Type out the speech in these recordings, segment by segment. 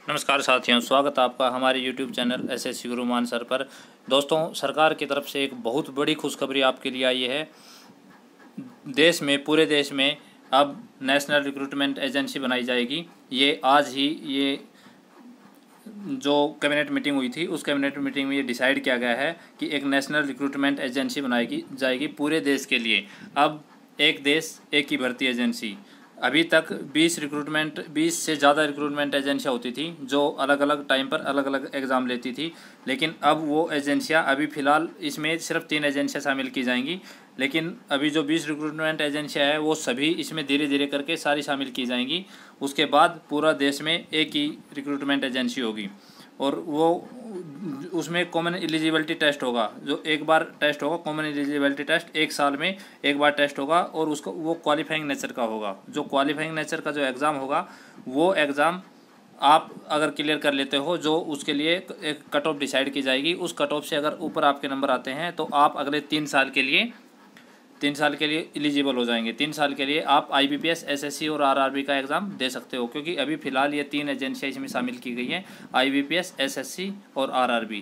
नमस्कार साथियों, स्वागत है आपका हमारे YouTube channel SSC Guru Mann sir पर। दोस्तों, सरकार की तरफ से एक बहुत बड़ी खुशखबरी आपके लिए आई है। देश में, पूरे देश में अब नेशनल रिक्रूटमेंट एजेंसी बनाई जाएगी। ये आज ही जो कैबिनेट मीटिंग हुई थी, उस कैबिनेट मीटिंग में ये डिसाइड किया गया है कि एक नेशनल रिक्रूटमेंट एजेंसी बनाई जाएगी पूरे देश के लिए। अब एक देश एक ही भर्ती एजेंसी। अभी तक 20 से ज़्यादा रिक्रूटमेंट एजेंसियाँ होती थी जो अलग अलग टाइम पर अलग अलग एग्ज़ाम लेती थी, लेकिन अब वो एजेंसियाँ अभी फ़िलहाल इसमें सिर्फ 3 एजेंसियाँ शामिल की जाएंगी। लेकिन अभी जो 20 रिक्रूटमेंट एजेंसियाँ हैं वो सभी इसमें धीरे धीरे करके सारी शामिल की जाएंगी। उसके बाद पूरा देश में एक ही रिक्रूटमेंट एजेंसी होगी और वो उसमें कॉमन एलिजिबिलिटी टेस्ट होगा। जो एक बार टेस्ट होगा, कॉमन एलिजिबिलिटी टेस्ट 1 साल में एक बार टेस्ट होगा और उसको वो क्वालिफाइंग नेचर का होगा। जो क्वालिफाइंग नेचर का जो एग्ज़ाम होगा, वो एग्ज़ाम आप अगर क्लियर कर लेते हो, जो उसके लिए एक कट ऑफ डिसाइड की जाएगी। उस कट ऑफ से अगर ऊपर आपके नंबर आते हैं तो आप अगले 3 साल के लिए एलिजिबल हो जाएंगे। 3 साल के लिए आप IBPS, SSC और RRB का एग्ज़ाम दे सकते हो, क्योंकि अभी फ़िलहाल ये 3 एजेंसियाँ इसमें शामिल की गई हैं, IBPS, SSC और RRB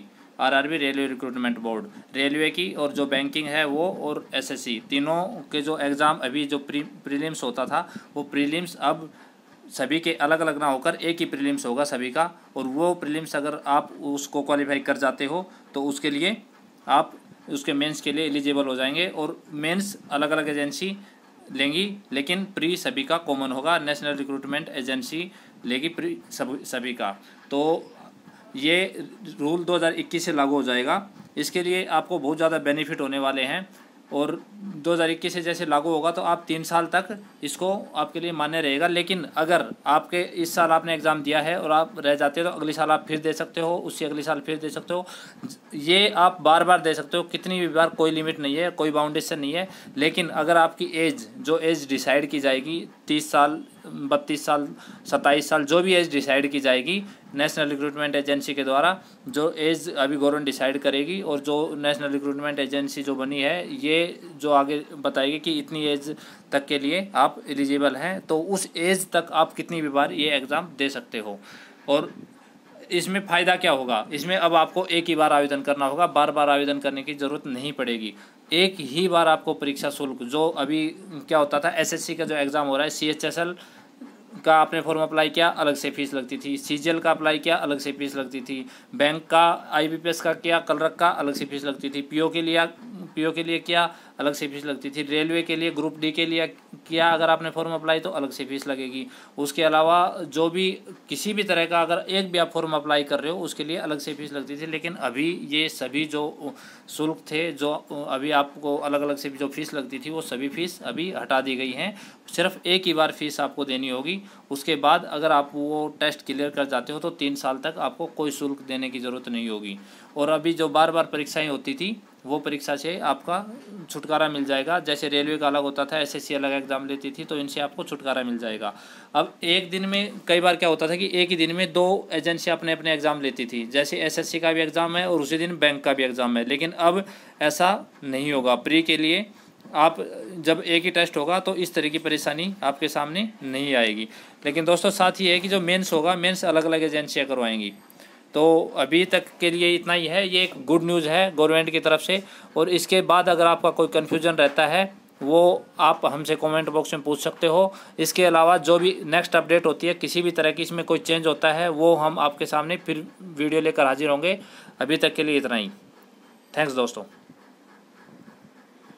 railway recruitment board, railway की, और जो बैंकिंग है वो, और SSC, तीनों के जो एग्ज़ाम अभी जो प्रीलिम्स होता था, वो प्रीलिम्स अब सभी के अलग अलग ना होकर एक ही प्रीलिम्स होगा सभी का। और वो प्रीलिम्स अगर आप उसको क्वालिफाई कर जाते हो तो उसके लिए आप उसके मेंस के लिए एलिजिबल हो जाएंगे। और मेंस अलग अलग एजेंसी लेंगी, लेकिन प्री सभी का कॉमन होगा। नेशनल रिक्रूटमेंट एजेंसी लेगी प्री सभी का। तो ये रूल 2021 से लागू हो जाएगा। इसके लिए आपको बहुत ज़्यादा बेनिफिट होने वाले हैं और 2021 से जैसे लागू होगा तो आप 3 साल तक इसको आपके लिए मान्य रहेगा। लेकिन अगर आपके इस साल आपने एग्ज़ाम दिया है और आप रह जाते हो तो अगले साल आप फिर दे सकते हो, उससे अगले साल फिर दे सकते हो। ये आप बार बार दे सकते हो, कितनी भी बार, कोई लिमिट नहीं है, कोई बाउंडेशन नहीं है। लेकिन अगर आपकी एज डिसाइड की जाएगी, 30 साल, 32 साल, 27 साल, जो भी एज डिसाइड की जाएगी नेशनल रिक्रूटमेंट एजेंसी के द्वारा, जो एज अभी गवर्नमेंट डिसाइड करेगी, और जो नेशनल रिक्रूटमेंट एजेंसी जो बनी है, ये जो आगे बताएगी कि इतनी एज तक के लिए आप एलिजिबल हैं, तो उस एज तक आप कितनी भी बार ये एग्ज़ाम दे सकते हो। और इसमें फ़ायदा क्या होगा? इसमें अब आपको एक ही बार आवेदन करना होगा, बार बार आवेदन करने की ज़रूरत नहीं पड़ेगी। एक ही बार आपको परीक्षा शुल्क, जो अभी क्या होता था, SSC का जो एग्ज़ाम हो रहा है, CHSL का आपने फॉर्म अप्लाई किया, अलग से फीस लगती थी। CGL का अप्लाई किया, अलग से फीस लगती थी। बैंक का, IBPS का किया, कलरक का, अलग से फीस लगती थी। PO के लिए किया, अलग से फीस लगती थी। रेलवे के लिए, ग्रुप D के लिए किया, अगर आपने फॉर्म अप्लाई तो अलग से फीस लगेगी। उसके अलावा जो भी किसी भी तरह का अगर एक भी आप फॉर्म अप्लाई कर रहे हो उसके लिए अलग से फीस लगती थी। लेकिन अभी ये सभी जो शुल्क थे, जो अभी आपको अलग अलग से जो फीस लगती थी, वो सभी फीस अभी हटा दी गई हैं। सिर्फ एक ही बार फीस आपको देनी होगी। उसके बाद अगर आप वो टेस्ट क्लियर कर जाते हो तो 3 साल तक आपको कोई शुल्क देने की ज़रूरत नहीं होगी। और अभी जो बार बार परीक्षाएं होती थी, वो परीक्षा से आपका छुटकारा मिल जाएगा। जैसे रेलवे का अलग होता था, SSC अलग एग्ज़ाम लेती थी, तो इनसे आपको छुटकारा मिल जाएगा। अब एक दिन में, कई बार क्या होता था कि एक ही दिन में 2 एजेंसियाँ अपने अपने एग्ज़ाम लेती थी। जैसे SSC का भी एग्ज़ाम है और उसी दिन बैंक का भी एग्ज़ाम है। लेकिन अब ऐसा नहीं होगा। प्री के लिए आप जब एक ही टेस्ट होगा तो इस तरह की परेशानी आपके सामने नहीं आएगी। लेकिन दोस्तों, साथ ही है कि जो मेंस होगा, मेंस अलग अलग एजेंसियाँ करवाएंगी। तो अभी तक के लिए इतना ही है। ये एक गुड न्यूज़ है गवर्नमेंट की तरफ से। और इसके बाद अगर आपका कोई कन्फ्यूजन रहता है, वो आप हमसे कमेंट बॉक्स में पूछ सकते हो। इसके अलावा जो भी नेक्स्ट अपडेट होती है, किसी भी तरह की इसमें कोई चेंज होता है, वो हम आपके सामने फिर वीडियो लेकर हाजिर होंगे। अभी तक के लिए इतना ही। थैंक्स दोस्तों।